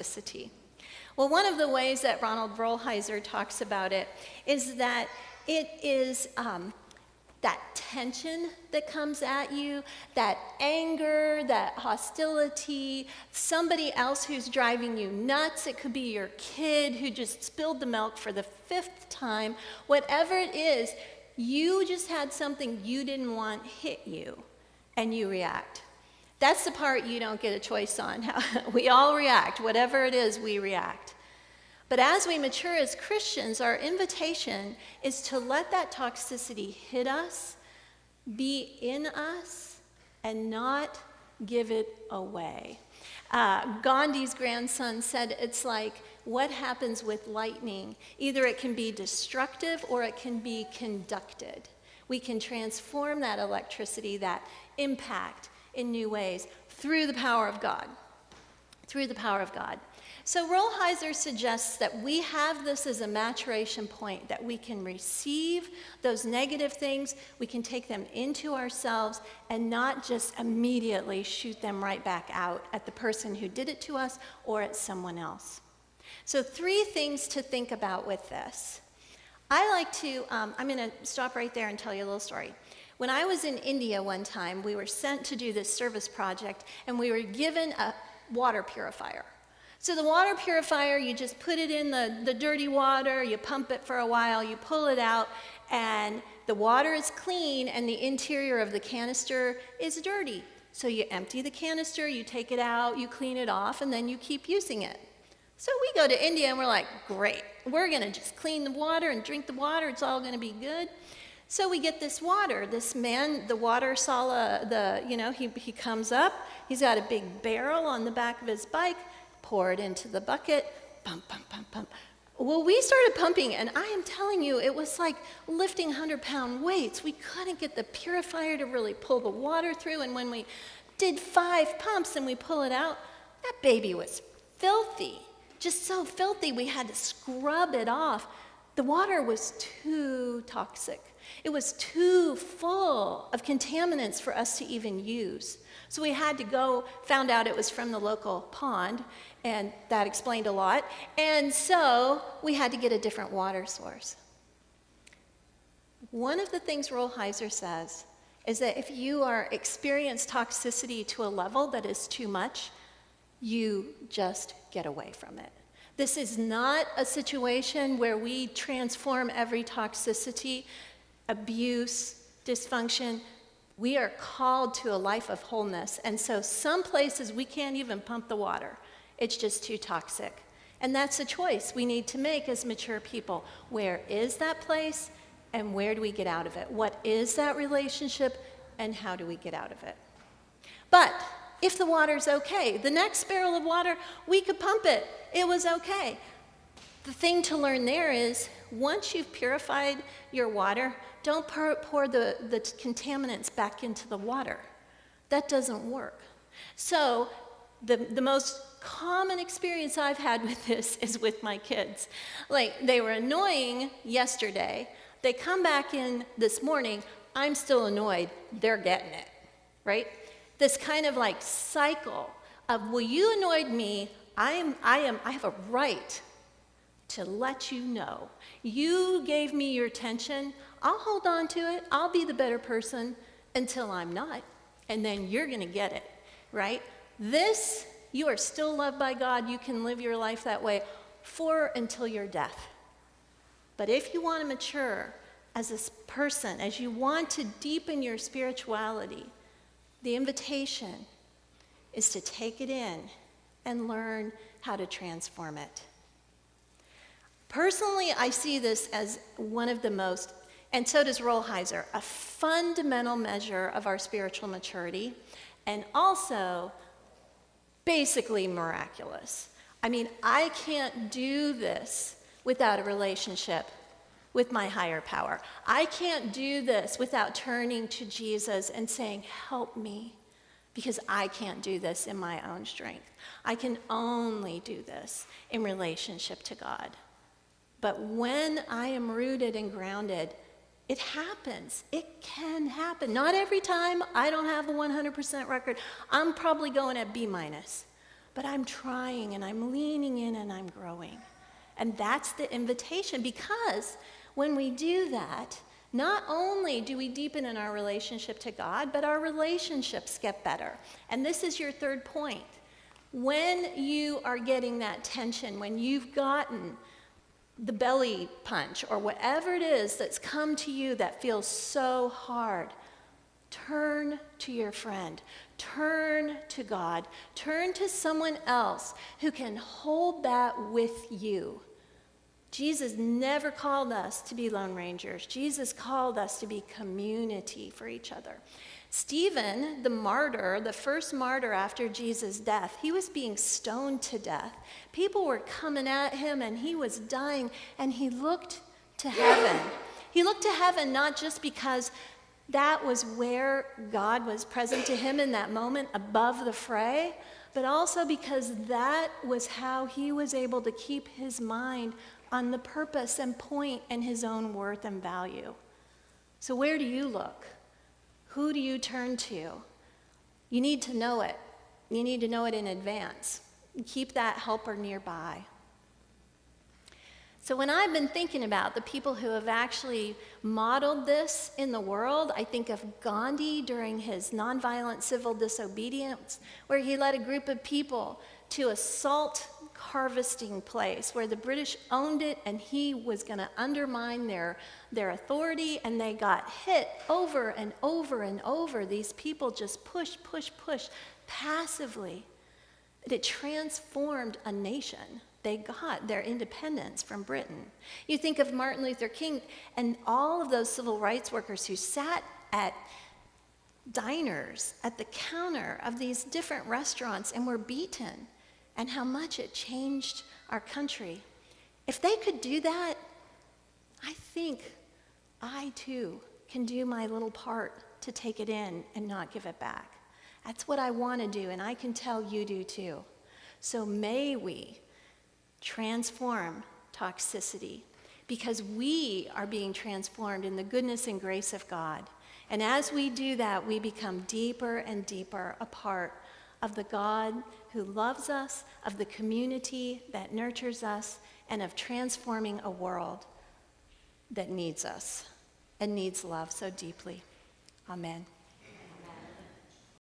toxicity. Well, one of the ways that Ronald Rolheiser talks about it is that it is that tension that comes at you, that anger, that hostility, somebody else who's driving you nuts. It could be your kid who just spilled the milk for the 5th time. Whatever it is, you just had something you didn't want hit you, and you react. That's the part you don't get a choice on. We all react. Whatever it is, we react. But as we mature as Christians, our invitation is to let that toxicity hit us, be in us, and not give it away. Gandhi's grandson said it's like what happens with lightning. Either it can be destructive or it can be conducted. We can transform that electricity, that impact in new ways through the power of God. Through the power of God. So Rolheiser suggests that we have this as a maturation point, that we can receive those negative things, we can take them into ourselves and not just immediately shoot them right back out at the person who did it to us or at someone else. So 3 things to think about with this. I like to, I'm going to stop right there and tell you a little story. When I was in India one time, we were sent to do this service project, and we were given a water purifier. So the water purifier, you just put it in the dirty water, you pump it for a while, you pull it out, and the water is clean, and the interior of the canister is dirty. So you empty the canister, you take it out, you clean it off, and then you keep using it. So we go to India, and we're like, great, we're going to just clean the water and drink the water, it's all going to be good. So we get this water. This man, the water sala, he comes up, he's got a big barrel on the back of his bike, pour it into the bucket, pump, pump, pump, pump. Well, we started pumping, and I am telling you, it was like lifting 100-pound weights. We couldn't get the purifier to really pull the water through, and when we did 5 pumps and we pull it out, that baby was filthy, just so filthy we had to scrub it off. The water was too toxic. It was too full of contaminants for us to even use. So we had to go, found out it was from the local pond, and that explained a lot. And so we had to get a different water source. One of the things Rolheiser says is that if you experience toxicity to a level that is too much, you just get away from it. This is not a situation where we transform every toxicity, abuse, dysfunction. We are called to a life of wholeness, and so some places we can't even pump the water. It's just too toxic. And that's a choice we need to make as mature people. Where is that place, and where do we get out of it? What is that relationship, and how do we get out of it? But if the water's okay, the next barrel of water, we could pump it. It was okay. The thing to learn there is, once you've purified your water, don't pour the contaminants back into the water. That doesn't work. So the most common experience I've had with this is with my kids. Like, they were annoying yesterday. They come back in this morning. I'm still annoyed. They're getting it, right? This kind of like cycle of, well, you annoyed me. I have a right to let you know. You gave me your attention. I'll hold on to it. I'll be the better person until I'm not. And then you're going to get it, right? This, you are still loved by God. You can live your life that way until your death. But if you want to mature as a person, as you want to deepen your spirituality, the invitation is to take it in and learn how to transform it. Personally, I see this as one of the most, and so does Rolheiser, a fundamental measure of our spiritual maturity, and also basically miraculous. I mean, I can't do this without a relationship with my higher power. I can't do this without turning to Jesus and saying, help me, because I can't do this in my own strength. I can only do this in relationship to God. But when I am rooted and grounded, it happens. It can happen. Not every time. I don't have a 100% record. I'm probably going at B-. but I'm trying and I'm leaning in and I'm growing. And that's the invitation, because when we do that, not only do we deepen in our relationship to God, but our relationships get better. And this is your third point. When you are getting that tension, when you've gotten the belly punch or whatever it is that's come to you that feels so hard, turn to your friend. Turn to God. Turn to someone else who can hold that with you. Jesus never called us to be lone rangers. Jesus called us to be community for each other. Stephen, the martyr, the first martyr after Jesus' death, he was being stoned to death. People were coming at him and he was dying, and he looked to heaven. He looked to heaven not just because that was where God was present to him in that moment above the fray, but also because that was how he was able to keep his mind on the purpose and point and his own worth and value. So where do you look? Who do you turn to? You need to know it. You need to know it in advance. Keep that helper nearby. So when I've been thinking about the people who have actually modeled this in the world, I think of Gandhi during his nonviolent civil disobedience, where he led a group of people to a salt harvesting place where the British owned it, and he was going to undermine their authority, and they got hit over and over and over. These people just push passively. It transformed a nation. They got their independence from Britain. You think of Martin Luther King and all of those civil rights workers who sat at diners at the counter of these different restaurants and were beaten, and how much it changed our country. If they could do that, I think I too can do my little part to take it in and not give it back. That's what I want to do, and I can tell you do too. So may we transform toxicity, because we are being transformed in the goodness and grace of God. And as we do that, we become deeper and deeper a part of the God who loves us, of the community that nurtures us, and of transforming a world that needs us and needs love so deeply. Amen.